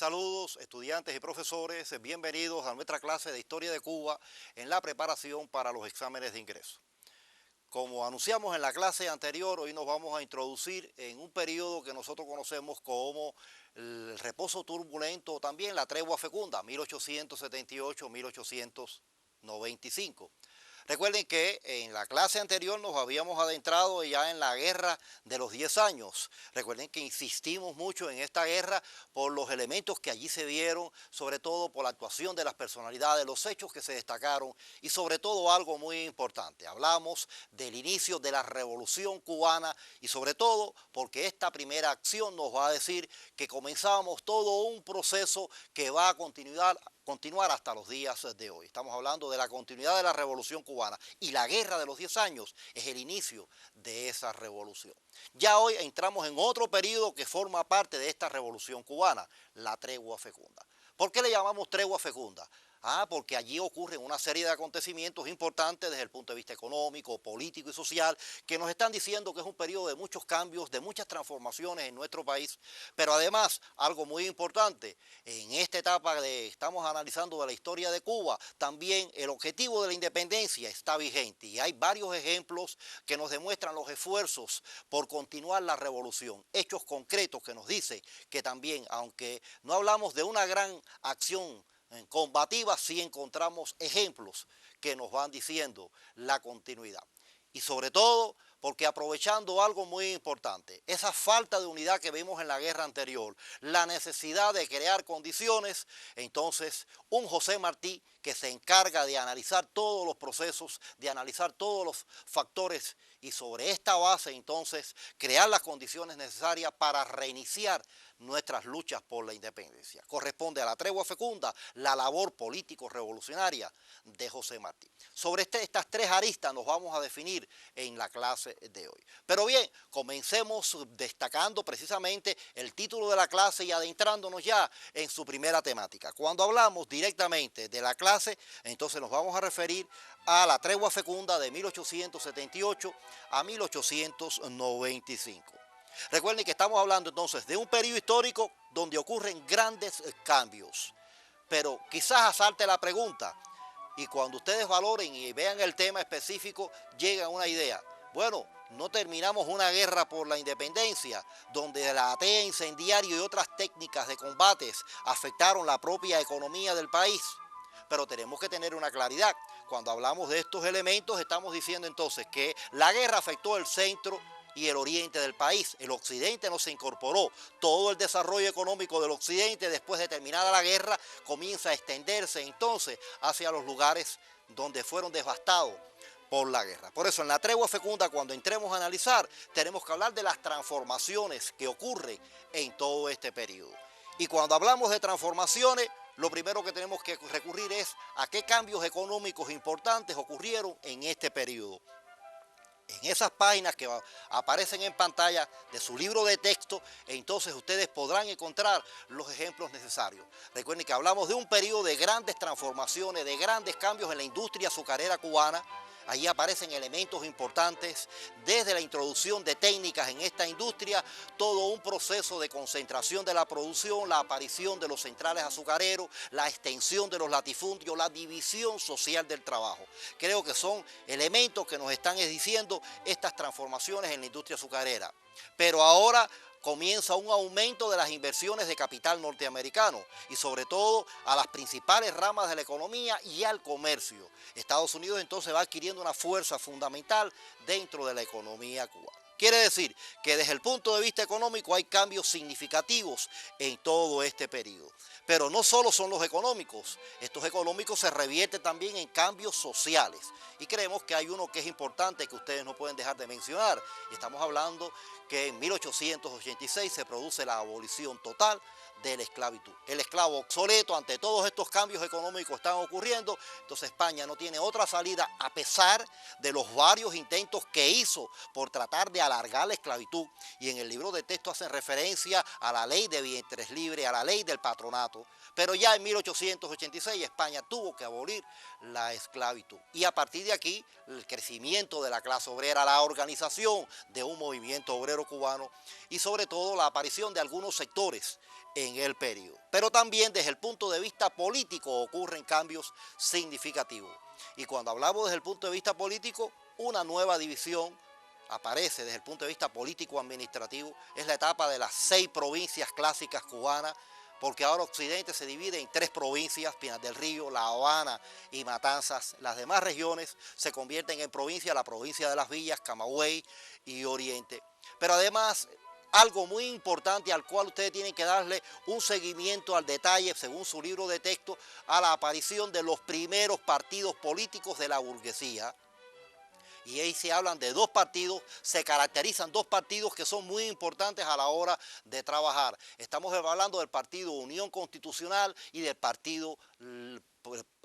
Saludos estudiantes y profesores, bienvenidos a nuestra clase de Historia de Cuba en la preparación para los exámenes de ingreso. Como anunciamos en la clase anterior, hoy nos vamos a introducir en un periodo que nosotros conocemos como el reposo turbulento o también la tregua fecunda, 1878-1895. Recuerden que en la clase anterior nos habíamos adentrado ya en la guerra de los 10 años. Recuerden que insistimos mucho en esta guerra por los elementos que allí se dieron, sobre todo por la actuación de las personalidades, los hechos que se destacaron y sobre todo algo muy importante. Hablamos del inicio de la Revolución Cubana y sobre todo porque esta primera acción nos va a decir que comenzamos todo un proceso que va a continuar hasta los días de hoy. Estamos hablando de la continuidad de la Revolución Cubana y la Guerra de los 10 años es el inicio de esa revolución. Ya hoy entramos en otro periodo que forma parte de esta Revolución Cubana, la tregua fecunda. ¿Por qué le llamamos tregua fecunda? Porque allí ocurren una serie de acontecimientos importantes desde el punto de vista económico, político y social que nos están diciendo que es un periodo de muchos cambios, de muchas transformaciones en nuestro país, pero además, algo muy importante, en esta etapa que estamos analizando de la historia de Cuba, también el objetivo de la independencia está vigente y hay varios ejemplos que nos demuestran los esfuerzos por continuar la revolución, hechos concretos que nos dicen que también, aunque no hablamos de una gran acción combativa, sí encontramos ejemplos que nos van diciendo la continuidad. Y sobre todo porque aprovechando algo muy importante, esa falta de unidad que vimos en la guerra anterior, la necesidad de crear condiciones, entonces un José Martí que se encarga de analizar todos los procesos, de analizar todos los factores y sobre esta base entonces crear las condiciones necesarias para reiniciar nuestras luchas por la independencia. Corresponde a la tregua fecunda la labor político-revolucionaria de José Martí. Sobre estas tres aristas nos vamos a definir en la clase de hoy. Pero bien, comencemos destacando precisamente el título de la clase y adentrándonos ya en su primera temática. Cuando hablamos directamente de la clase, entonces nos vamos a referir a la tregua fecunda de 1878 a 1895. Recuerden que estamos hablando entonces de un periodo histórico donde ocurren grandes cambios. Pero quizás asalte la pregunta y cuando ustedes valoren y vean el tema específico, lleguen a una idea. Bueno, no terminamos una guerra por la independencia, donde la atea incendiario y otras técnicas de combates afectaron la propia economía del país. Pero tenemos que tener una claridad. Cuando hablamos de estos elementos, estamos diciendo entonces que la guerra afectó el centro y el oriente del país. El occidente no se incorporó. Todo el desarrollo económico del occidente, después de terminada la guerra, comienza a extenderse entonces hacia los lugares donde fueron devastados por la guerra. Por eso en la tregua fecunda, cuando entremos a analizar, tenemos que hablar de las transformaciones que ocurren en todo este periodo. Y cuando hablamos de transformaciones, lo primero que tenemos que recurrir es a qué cambios económicos importantes ocurrieron en este periodo. En esas páginas que aparecen en pantalla de su libro de texto, entonces ustedes podrán encontrar los ejemplos necesarios. Recuerden que hablamos de un periodo de grandes transformaciones, de grandes cambios en la industria azucarera cubana. Allí aparecen elementos importantes, desde la introducción de técnicas en esta industria, todo un proceso de concentración de la producción, la aparición de los centrales azucareros, la extensión de los latifundios, la división social del trabajo. Creo que son elementos que nos están diciendo estas transformaciones en la industria azucarera. Pero ahora comienza un aumento de las inversiones de capital norteamericano y sobre todo a las principales ramas de la economía y al comercio. Estados Unidos entonces va adquiriendo una fuerza fundamental dentro de la economía cubana. Quiere decir que desde el punto de vista económico hay cambios significativos en todo este periodo. Pero no solo son los económicos, estos económicos se revierten también en cambios sociales. Y creemos que hay uno que es importante que ustedes no pueden dejar de mencionar. Estamos hablando que en 1886 se produce la abolición total de la esclavitud. El esclavo obsoleto, ante todos estos cambios económicos que están ocurriendo, entonces España no tiene otra salida a pesar de los varios intentos que hizo por tratar de alargar la esclavitud. Y en el libro de texto hacen referencia a la ley de vientres libres, a la ley del patronato. Pero ya en 1886 España tuvo que abolir la esclavitud. Y a partir de aquí, el crecimiento de la clase obrera, la organización de un movimiento obrero cubano y sobre todo la aparición de algunos sectores en el periodo. Pero también desde el punto de vista político ocurren cambios significativos. Y cuando hablamos desde el punto de vista político, una nueva división aparece desde el punto de vista político-administrativo. Es la etapa de las 6 provincias clásicas cubanas, porque ahora Occidente se divide en 3 provincias, Pinar del Río, La Habana y Matanzas. Las demás regiones se convierten en provincias, la provincia de las Villas, Camagüey y Oriente. Pero además, algo muy importante al cual ustedes tienen que darle un seguimiento al detalle, según su libro de texto, a la aparición de los primeros partidos políticos de la burguesía. Y ahí se hablan de 2 partidos, se caracterizan 2 partidos que son muy importantes a la hora de trabajar. Estamos hablando del partido Unión Constitucional y del partido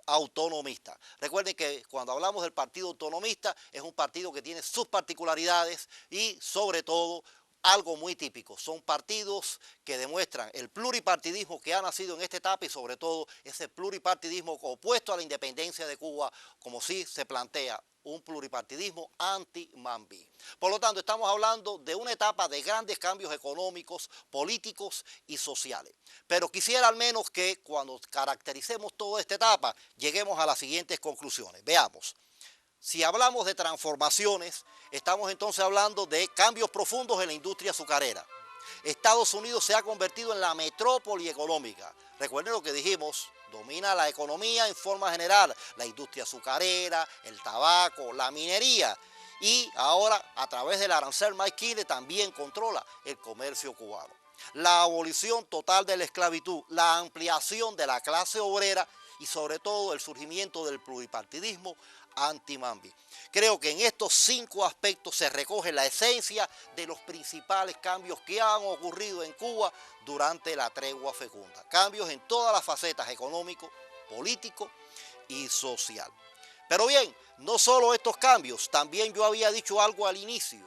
autonomista. Recuerden que cuando hablamos del partido autonomista es un partido que tiene sus particularidades y sobre todo algo muy típico. Son partidos que demuestran el pluripartidismo que ha nacido en esta etapa y sobre todo ese pluripartidismo opuesto a la independencia de Cuba, como sí se plantea un pluripartidismo anti-Mambí. Por lo tanto, estamos hablando de una etapa de grandes cambios económicos, políticos y sociales. Pero quisiera al menos que cuando caractericemos toda esta etapa, lleguemos a las siguientes conclusiones. Veamos. Si hablamos de transformaciones, estamos entonces hablando de cambios profundos en la industria azucarera. Estados Unidos se ha convertido en la metrópoli económica. Recuerden lo que dijimos, domina la economía en forma general, la industria azucarera, el tabaco, la minería. Y ahora, a través del arancel McKinley, también controla el comercio cubano. La abolición total de la esclavitud, la ampliación de la clase obrera y sobre todo el surgimiento del pluripartidismo anti-Mambí. Creo que en estos 5 aspectos se recoge la esencia de los principales cambios que han ocurrido en Cuba durante la tregua fecunda. Cambios en todas las facetas económico, político y social. Pero bien, no solo estos cambios, también yo había dicho algo al inicio.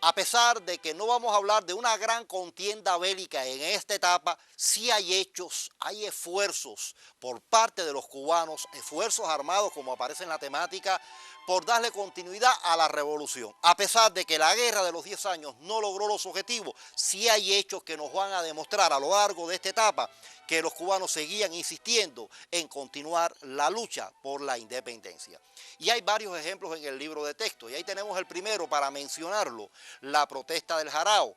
A pesar de que no vamos a hablar de una gran contienda bélica en esta etapa, sí hay hechos, hay esfuerzos por parte de los cubanos, esfuerzos armados como aparece en la temática, por darle continuidad a la revolución. A pesar de que la guerra de los 10 años no logró los objetivos, sí hay hechos que nos van a demostrar a lo largo de esta etapa que los cubanos seguían insistiendo en continuar la lucha por la independencia. Y hay varios ejemplos en el libro de texto, y ahí tenemos el primero para mencionarlo, la protesta del Jarao,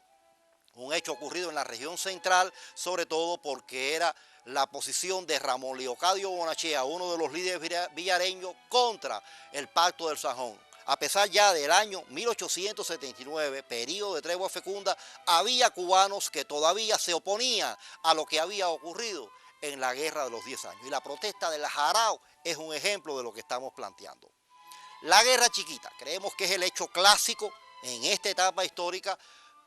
un hecho ocurrido en la región central, sobre todo porque era la posición de Ramón Leocadio Bonachea, uno de los líderes villareños, contra el Pacto del Sajón. A pesar ya del año 1879, periodo de tregua fecunda, había cubanos que todavía se oponían a lo que había ocurrido en la guerra de los 10 años. Y la protesta del Jarao es un ejemplo de lo que estamos planteando. La guerra chiquita, creemos que es el hecho clásico en esta etapa histórica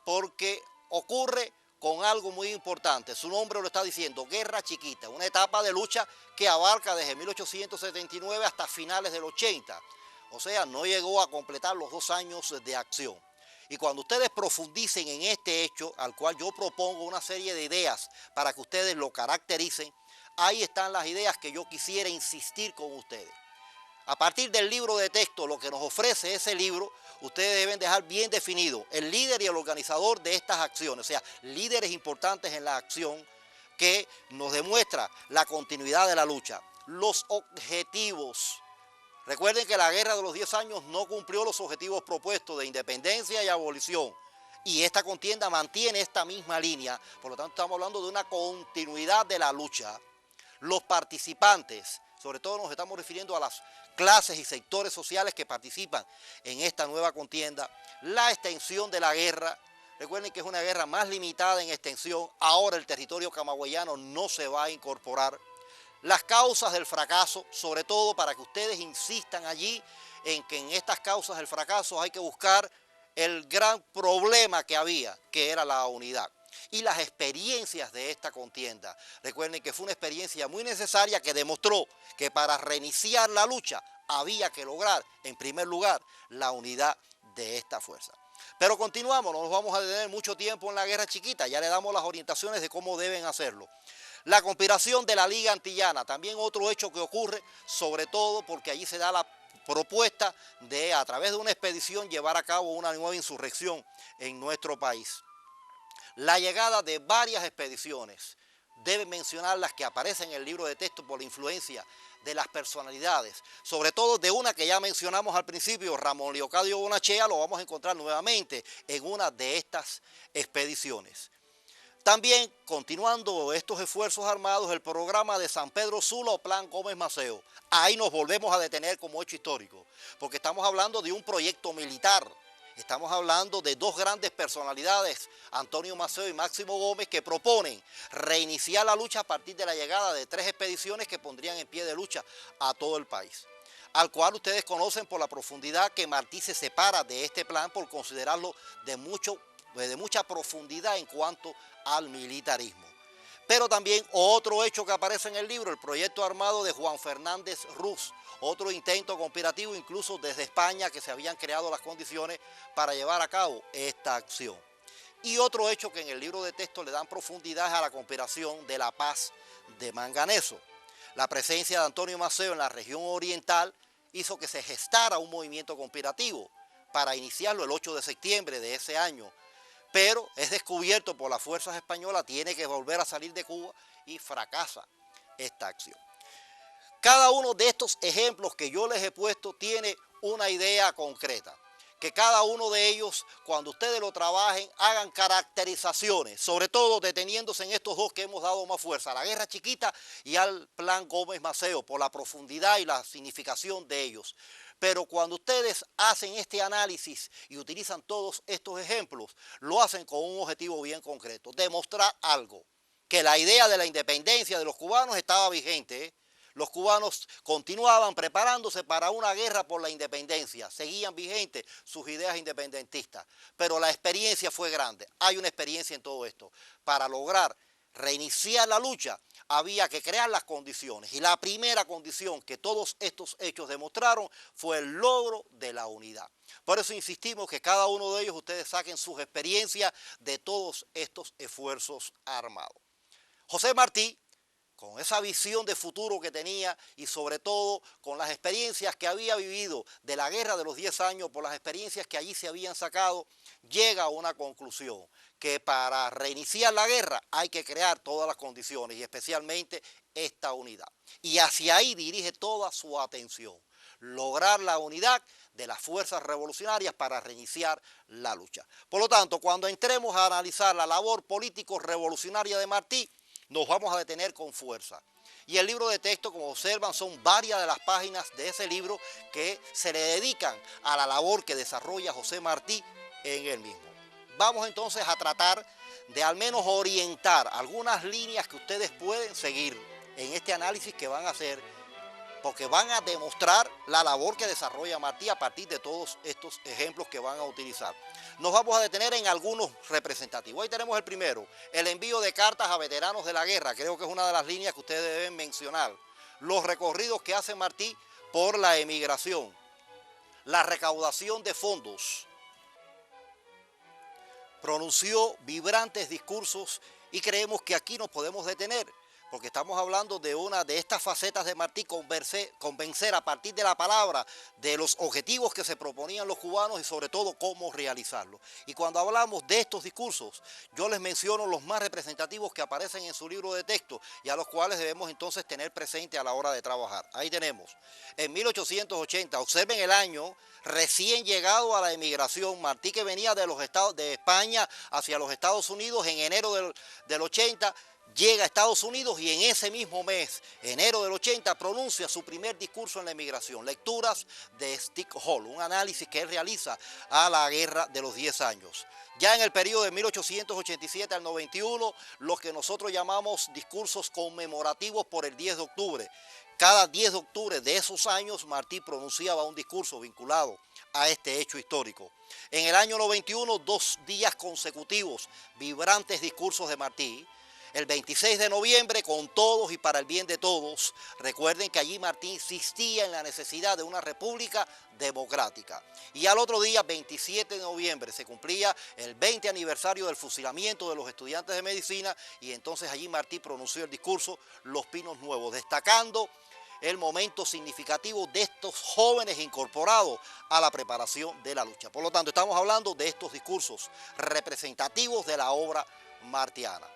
porque ocurre con algo muy importante. Su nombre lo está diciendo, guerra chiquita, una etapa de lucha que abarca desde 1879 hasta finales del 80. O sea, no llegó a completar los 2 años de acción. Y cuando ustedes profundicen en este hecho, al cual yo propongo una serie de ideas para que ustedes lo caractericen, ahí están las ideas que yo quisiera insistir con ustedes. A partir del libro de texto, lo que nos ofrece ese libro, ustedes deben dejar bien definido el líder y el organizador de estas acciones, o sea, líderes importantes en la acción que nos demuestra la continuidad de la lucha, los objetivos. Recuerden que la guerra de los 10 años no cumplió los objetivos propuestos de independencia y abolición. Y esta contienda mantiene esta misma línea, por lo tanto estamos hablando de una continuidad de la lucha. Los participantes, sobre todo nos estamos refiriendo a las clases y sectores sociales que participan en esta nueva contienda, la extensión de la guerra. Recuerden que es una guerra más limitada en extensión, ahora el territorio camagüeyano no se va a incorporar. Las causas del fracaso, sobre todo para que ustedes insistan allí en que en estas causas del fracaso hay que buscar el gran problema que había, que era la unidad. Y las experiencias de esta contienda. Recuerden que fue una experiencia muy necesaria que demostró que para reiniciar la lucha había que lograr, en primer lugar, la unidad de esta fuerza. Pero continuamos, no nos vamos a detener mucho tiempo en la guerra chiquita, ya le damos las orientaciones de cómo deben hacerlo. La conspiración de la Liga Antillana, también otro hecho que ocurre, sobre todo porque allí se da la propuesta de, a través de una expedición, llevar a cabo una nueva insurrección en nuestro país. La llegada de varias expediciones, deben mencionar las que aparecen en el libro de texto por la influencia de las personalidades, sobre todo de una que ya mencionamos al principio, Ramón Leocadio Bonachea, lo vamos a encontrar nuevamente en una de estas expediciones. También, continuando estos esfuerzos armados, el programa de San Pedro Sula o Plan Gómez Maceo. Ahí nos volvemos a detener como hecho histórico, porque estamos hablando de un proyecto militar. Estamos hablando de dos grandes personalidades, Antonio Maceo y Máximo Gómez, que proponen reiniciar la lucha a partir de la llegada de 3 expediciones que pondrían en pie de lucha a todo el país, al cual ustedes conocen por la profundidad que Martí se separa de este plan por considerarlo de mucha profundidad en cuanto al militarismo. Pero también otro hecho que aparece en el libro, el proyecto armado de Juan Fernández Ruz, otro intento conspirativo incluso desde España, que se habían creado las condiciones para llevar a cabo esta acción. Y otro hecho que en el libro de texto le dan profundidad a la conspiración de la paz de Manganeso. La presencia de Antonio Maceo en la región oriental hizo que se gestara un movimiento conspirativo para iniciarlo el 8 de septiembre de ese año, pero es descubierto por las fuerzas españolas, tiene que volver a salir de Cuba y fracasa esta acción. Cada uno de estos ejemplos que yo les he puesto tiene una idea concreta, que cada uno de ellos, cuando ustedes lo trabajen, hagan caracterizaciones, sobre todo deteniéndose en estos dos que hemos dado más fuerza, a la guerra chiquita y al plan Gómez Maceo, por la profundidad y la significación de ellos. Pero cuando ustedes hacen este análisis y utilizan todos estos ejemplos, lo hacen con un objetivo bien concreto, demostrar algo, que la idea de la independencia de los cubanos estaba vigente, ¿eh? Los cubanos continuaban preparándose para una guerra por la independencia, seguían vigentes sus ideas independentistas, pero la experiencia fue grande. Hay una experiencia en todo esto. Para lograr reiniciar la lucha había que crear las condiciones, y la primera condición que todos estos hechos demostraron fue el logro de la unidad. Por eso insistimos que cada uno de ellos ustedes saquen sus experiencias de todos estos esfuerzos armados. José Martí, con esa visión de futuro que tenía y sobre todo con las experiencias que había vivido de la guerra de los 10 años, por las experiencias que allí se habían sacado, llega a una conclusión, que para reiniciar la guerra hay que crear todas las condiciones y especialmente esta unidad. Y hacia ahí dirige toda su atención, lograr la unidad de las fuerzas revolucionarias para reiniciar la lucha. Por lo tanto, cuando entremos a analizar la labor político-revolucionaria de Martí, nos vamos a detener con fuerza. Y el libro de texto, como observan, son varias de las páginas de ese libro que se le dedican a la labor que desarrolla José Martí en él mismo. Vamos entonces a tratar de al menos orientar algunas líneas que ustedes pueden seguir en este análisis que van a hacer, porque van a demostrar la labor que desarrolla Martí a partir de todos estos ejemplos que van a utilizar. Nos vamos a detener en algunos representativos. Ahí tenemos el primero, el envío de cartas a veteranos de la guerra. Creo que es una de las líneas que ustedes deben mencionar. Los recorridos que hace Martí por la emigración, la recaudación de fondos. Pronunció vibrantes discursos y creemos que aquí nos podemos detener, porque estamos hablando de una de estas facetas de Martí, convencer a partir de la palabra de los objetivos que se proponían los cubanos y sobre todo cómo realizarlos. Y cuando hablamos de estos discursos, yo les menciono los más representativos que aparecen en su libro de texto y a los cuales debemos entonces tener presente a la hora de trabajar. Ahí tenemos, en 1880, observen el año, recién llegado a la emigración, Martí, que venía de los estados de España hacia los Estados Unidos en enero del 80, llega a Estados Unidos y en ese mismo mes, enero del 80, pronuncia su primer discurso en la emigración, Lecturas de Stick Hall, un análisis que él realiza a la guerra de los 10 años. Ya en el periodo de 1887 al 91, los que nosotros llamamos discursos conmemorativos por el 10 de octubre. Cada 10 de octubre de esos años, Martí pronunciaba un discurso vinculado a este hecho histórico. En el año 91, 2 días consecutivos, vibrantes discursos de Martí. El 26 de noviembre, con todos y para el bien de todos. Recuerden que allí Martí insistía en la necesidad de una república democrática. Y al otro día, 27 de noviembre, se cumplía el 20 aniversario del fusilamiento de los estudiantes de medicina y entonces allí Martí pronunció el discurso Los Pinos Nuevos, destacando el momento significativo de estos jóvenes incorporados a la preparación de la lucha. Por lo tanto, estamos hablando de estos discursos representativos de la obra martiana.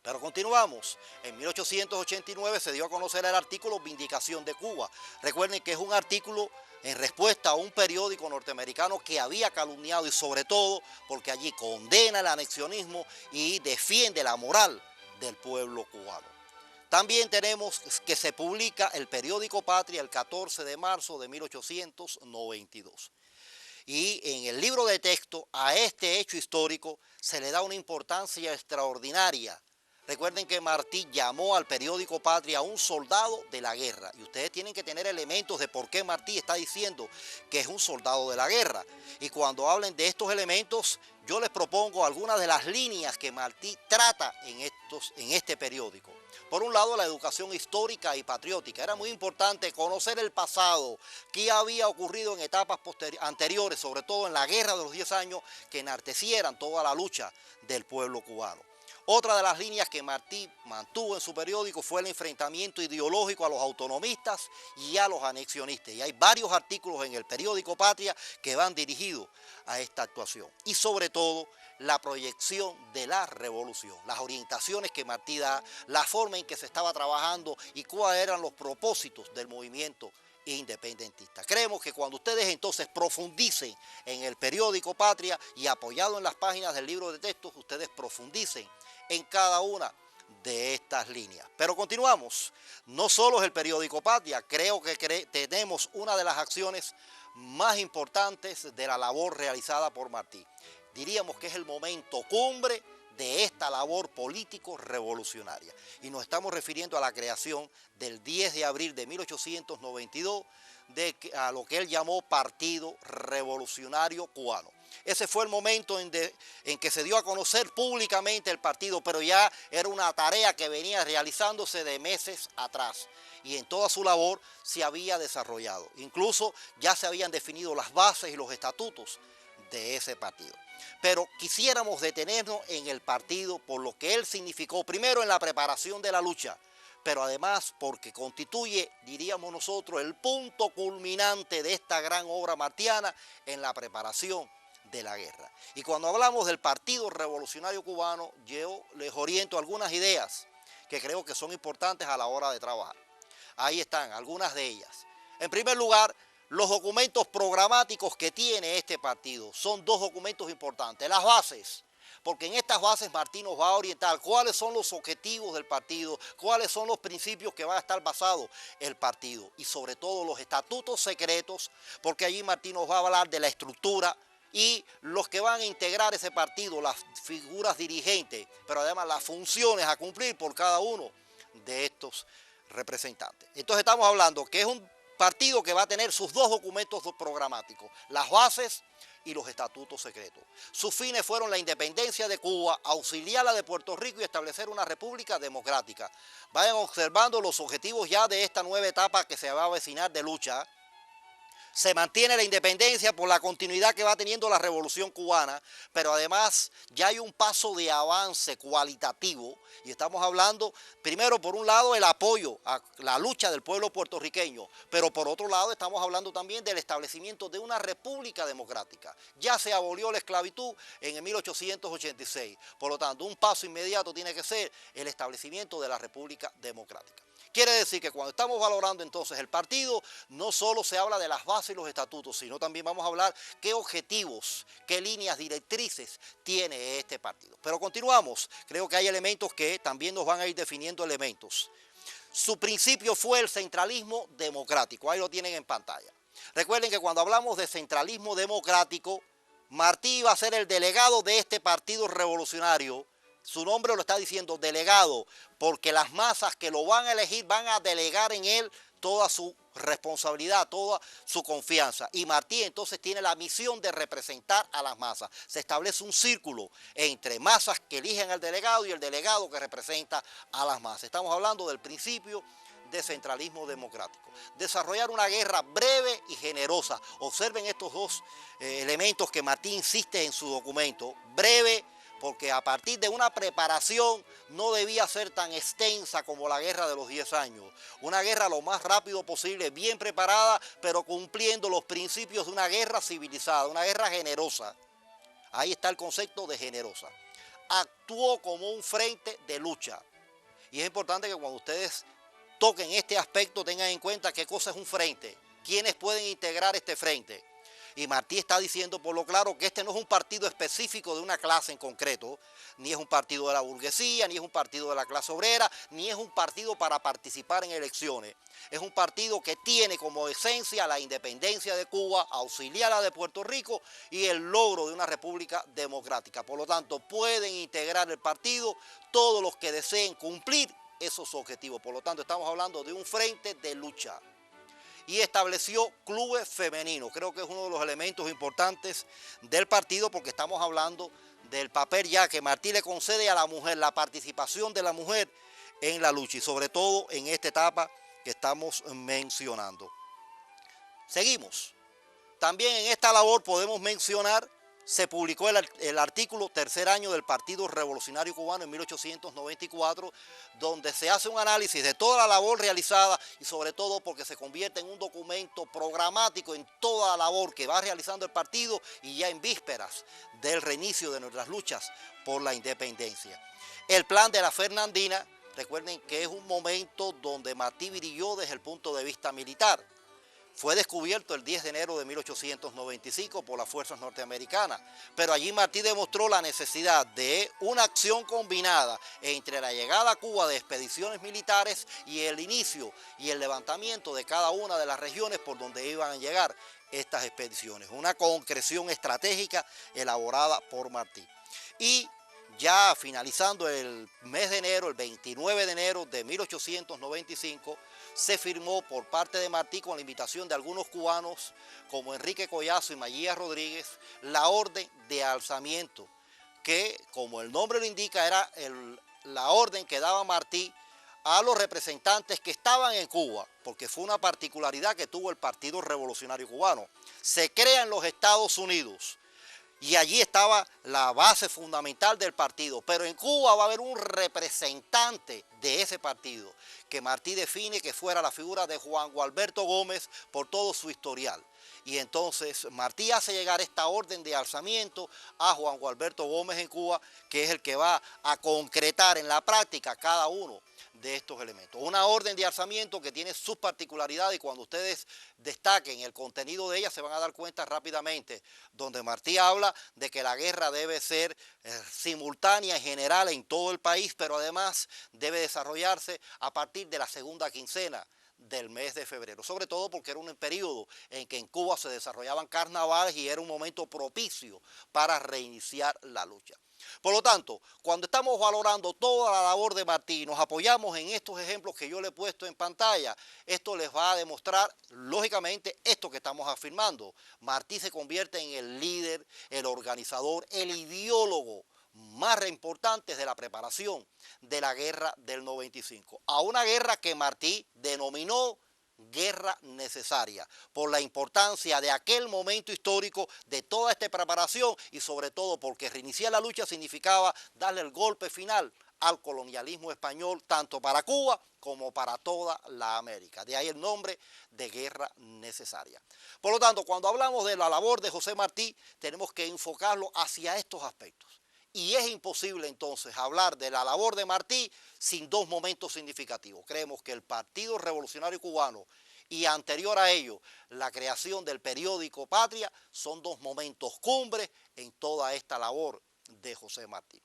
Pero continuamos. En 1889 se dio a conocer el artículo Vindicación de Cuba. Recuerden que es un artículo en respuesta a un periódico norteamericano que había calumniado y sobre todo porque allí condena el anexionismo y defiende la moral del pueblo cubano. También tenemos que se publica el periódico Patria el 14 de marzo de 1892. Y en el libro de texto a este hecho histórico se le da una importancia extraordinaria. Recuerden que Martí llamó al periódico Patria un soldado de la guerra. Y ustedes tienen que tener elementos de por qué Martí está diciendo que es un soldado de la guerra. Y cuando hablen de estos elementos, yo les propongo algunas de las líneas que Martí trata en este periódico. Por un lado, la educación histórica y patriótica. Era muy importante conocer el pasado, qué había ocurrido en etapas anteriores, sobre todo en la guerra de los 10 años, que enartecieran toda la lucha del pueblo cubano. Otra de las líneas que Martí mantuvo en su periódico fue el enfrentamiento ideológico a los autonomistas y a los anexionistas. Y hay varios artículos en el periódico Patria que van dirigidos a esta actuación. Y sobre todo, la proyección de la revolución, las orientaciones que Martí da, la forma en que se estaba trabajando y cuáles eran los propósitos del movimiento independentista. Creemos que cuando ustedes entonces profundicen en el periódico Patria y apoyado en las páginas del libro de textos, ustedes profundicen en cada una de estas líneas. Pero continuamos. No solo es el periódico Patria, creo que tenemos una de las acciones más importantes de la labor realizada por Martí. Diríamos que es el momento cumbre de esta labor político-revolucionaria. Y nos estamos refiriendo a la creación del 10 de abril de 1892 a lo que él llamó Partido Revolucionario Cubano. Ese fue el momento en que se dio a conocer públicamente el partido, pero ya era una tarea que venía realizándose de meses atrás y en toda su labor se había desarrollado. Incluso ya se habían definido las bases y los estatutos de ese partido. Pero quisiéramos detenernos en el partido por lo que él significó, primero en la preparación de la lucha, pero además porque constituye, diríamos nosotros, el punto culminante de esta gran obra martiana en la preparación de la guerra. Y cuando hablamos del Partido Revolucionario Cubano, yo les oriento algunas ideas que creo que son importantes a la hora de trabajar. Ahí están algunas de ellas. En primer lugar, los documentos programáticos que tiene este partido son dos documentos importantes. Las bases, porque en estas bases Martí nos va a orientar cuáles son los objetivos del partido, cuáles son los principios que va a estar basado el partido y sobre todo los estatutos secretos, porque allí Martí nos va a hablar de la estructura y los que van a integrar ese partido, las figuras dirigentes, pero además las funciones a cumplir por cada uno de estos representantes. Entonces estamos hablando que es un partido que va a tener sus dos documentos programáticos, las bases y los estatutos secretos. Sus fines fueron la independencia de Cuba, auxiliar a la de Puerto Rico y establecer una república democrática. Vayan observando los objetivos ya de esta nueva etapa que se va a avecinar de lucha. Se mantiene la independencia por la continuidad que va teniendo la Revolución Cubana, pero además ya hay un paso de avance cualitativo y estamos hablando, primero por un lado, el apoyo a la lucha del pueblo puertorriqueño, pero por otro lado estamos hablando también del establecimiento de una república democrática. Ya se abolió la esclavitud en el 1886, por lo tanto un paso inmediato tiene que ser el establecimiento de la república democrática. Quiere decir que cuando estamos valorando entonces el partido, no solo se habla de las bases y los estatutos, sino también vamos a hablar qué objetivos, qué líneas directrices tiene este partido. Pero continuamos, creo que hay elementos que también nos van a ir definiendo elementos. Su principio fue el centralismo democrático, ahí lo tienen en pantalla. Recuerden que cuando hablamos de centralismo democrático, Martí iba a ser el delegado de este partido revolucionario. Su nombre lo está diciendo, delegado, porque las masas que lo van a elegir van a delegar en él toda su responsabilidad, toda su confianza. Y Martí entonces tiene la misión de representar a las masas. Se establece un círculo entre masas que eligen al delegado y el delegado que representa a las masas. Estamos hablando del principio de centralismo democrático. Desarrollar una guerra breve y generosa. Observen estos dos elementos que Martí insiste en su documento. Breve, porque a partir de una preparación no debía ser tan extensa como la guerra de los 10 años. Una guerra lo más rápido posible, bien preparada, pero cumpliendo los principios de una guerra civilizada, una guerra generosa. Ahí está el concepto de generosa. Actuó como un frente de lucha. Y es importante que cuando ustedes toquen este aspecto tengan en cuenta qué cosa es un frente, quiénes pueden integrar este frente. Y Martí está diciendo por lo claro que este no es un partido específico de una clase en concreto, ni es un partido de la burguesía, ni es un partido de la clase obrera, ni es un partido para participar en elecciones. Es un partido que tiene como esencia la independencia de Cuba, auxiliar a la de Puerto Rico y el logro de una república democrática. Por lo tanto, pueden integrar el partido todos los que deseen cumplir esos objetivos. Por lo tanto, estamos hablando de un frente de lucha. Y estableció clubes femeninos. Creo que es uno de los elementos importantes del partido porque estamos hablando del papel ya que Martí le concede a la mujer, la participación de la mujer en la lucha y sobre todo en esta etapa que estamos mencionando. Seguimos. También en esta labor podemos mencionar, se publicó el artículo tercer año del Partido Revolucionario Cubano en 1894, donde se hace un análisis de toda la labor realizada y sobre todo porque se convierte en un documento programático en toda la labor que va realizando el partido y ya en vísperas del reinicio de nuestras luchas por la independencia. El plan de la Fernandina, recuerden que es un momento donde Martí brilló desde el punto de vista militar. Fue descubierto el 10 de enero de 1895 por las fuerzas norteamericanas, pero allí Martí demostró la necesidad de una acción combinada entre la llegada a Cuba de expediciones militares y el inicio y el levantamiento de cada una de las regiones por donde iban a llegar estas expediciones. Una concreción estratégica elaborada por Martí. Y ya finalizando el mes de enero, el 29 de enero de 1895, se firmó por parte de Martí con la invitación de algunos cubanos como Enrique Collazo y Maguía Rodríguez la orden de alzamiento que, como el nombre lo indica, era la orden que daba Martí a los representantes que estaban en Cuba, porque fue una particularidad que tuvo el Partido Revolucionario Cubano. Se crean los Estados Unidos y allí estaba la base fundamental del partido. Pero en Cuba va a haber un representante de ese partido, que Martí define que fuera la figura de Juan Gualberto Gómez por todo su historial. Y entonces Martí hace llegar esta orden de alzamiento a Juan Gualberto Gómez en Cuba, que es el que va a concretar en la práctica cada uno de estos elementos. Una orden de alzamiento que tiene sus particularidades y cuando ustedes destaquen el contenido de ella se van a dar cuenta rápidamente, donde Martí habla de que la guerra debe ser simultánea y general en todo el país, pero además debe desarrollarse a partir de la segunda quincena del mes de febrero, sobre todo porque era un periodo en que en Cuba se desarrollaban carnavales y era un momento propicio para reiniciar la lucha. Por lo tanto, cuando estamos valorando toda la labor de Martí, nos apoyamos en estos ejemplos que yo le he puesto en pantalla, esto les va a demostrar, lógicamente, esto que estamos afirmando. Martí se convierte en el líder, el organizador, el ideólogo más importantes de la preparación de la guerra del 95, a una guerra que Martí denominó guerra necesaria, por la importancia de aquel momento histórico, de toda esta preparación y sobre todo porque reiniciar la lucha significaba darle el golpe final al colonialismo español, tanto para Cuba como para toda la América. De ahí el nombre de guerra necesaria. Por lo tanto, cuando hablamos de la labor de José Martí, tenemos que enfocarlo hacia estos aspectos. Y es imposible entonces hablar de la labor de Martí sin dos momentos significativos. Creemos que el Partido Revolucionario Cubano y anterior a ello la creación del periódico Patria son dos momentos cumbres en toda esta labor de José Martí.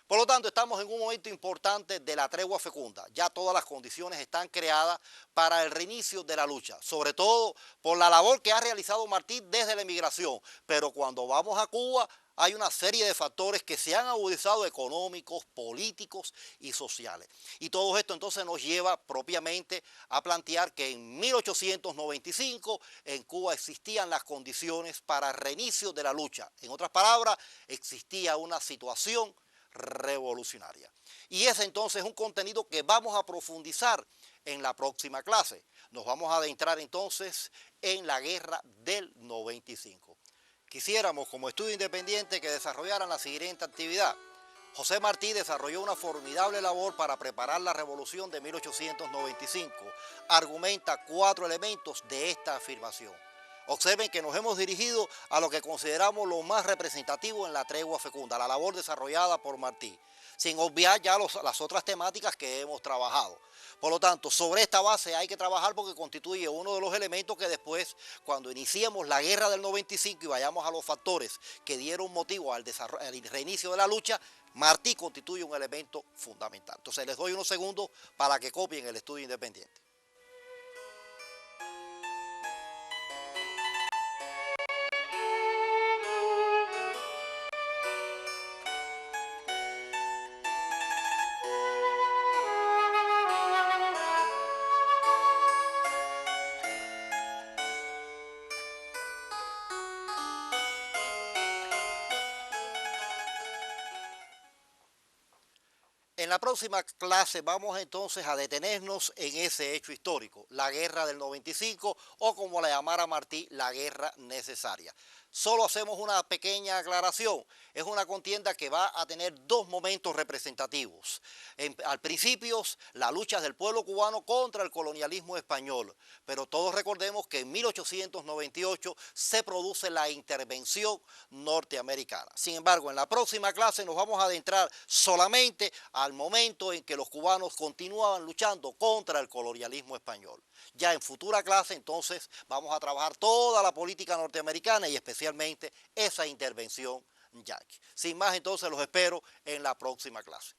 Por lo tanto, estamos en un momento importante de la tregua fecunda. Ya todas las condiciones están creadas para el reinicio de la lucha, sobre todo por la labor que ha realizado Martí desde la emigración. Pero cuando vamos a Cuba, hay una serie de factores que se han agudizado, económicos, políticos y sociales. Y todo esto entonces nos lleva propiamente a plantear que en 1895 en Cuba existían las condiciones para el reinicio de la lucha. En otras palabras, existía una situación revolucionaria. Y ese entonces es un contenido que vamos a profundizar en la próxima clase. Nos vamos a adentrar entonces en la guerra del 95. Quisiéramos como estudio independiente que desarrollaran la siguiente actividad. José Martí desarrolló una formidable labor para preparar la revolución de 1895. Argumenta 4 elementos de esta afirmación. Observen que nos hemos dirigido a lo que consideramos lo más representativo en la tregua fecunda, la labor desarrollada por Martí, sin obviar ya las otras temáticas que hemos trabajado. Por lo tanto, sobre esta base hay que trabajar porque constituye uno de los elementos que después, cuando iniciemos la guerra del 95 y vayamos a los factores que dieron motivo al reinicio de la lucha, Martí constituye un elemento fundamental. Entonces les doy unos segundos para que copien el estudio independiente. En la próxima clase vamos entonces a detenernos en ese hecho histórico, la guerra del 95 o como la llamara Martí, la guerra necesaria. Solo hacemos una pequeña aclaración. Es una contienda que va a tener dos momentos representativos. Al principio, la lucha del pueblo cubano contra el colonialismo español. Pero todos recordemos que en 1898 se produce la intervención norteamericana. Sin embargo, en la próxima clase nos vamos a adentrar solamente al momento en que los cubanos continuaban luchando contra el colonialismo español. Ya en futura clase entonces vamos a trabajar toda la política norteamericana y especialmente esa intervención yanqui. Sin más entonces los espero en la próxima clase.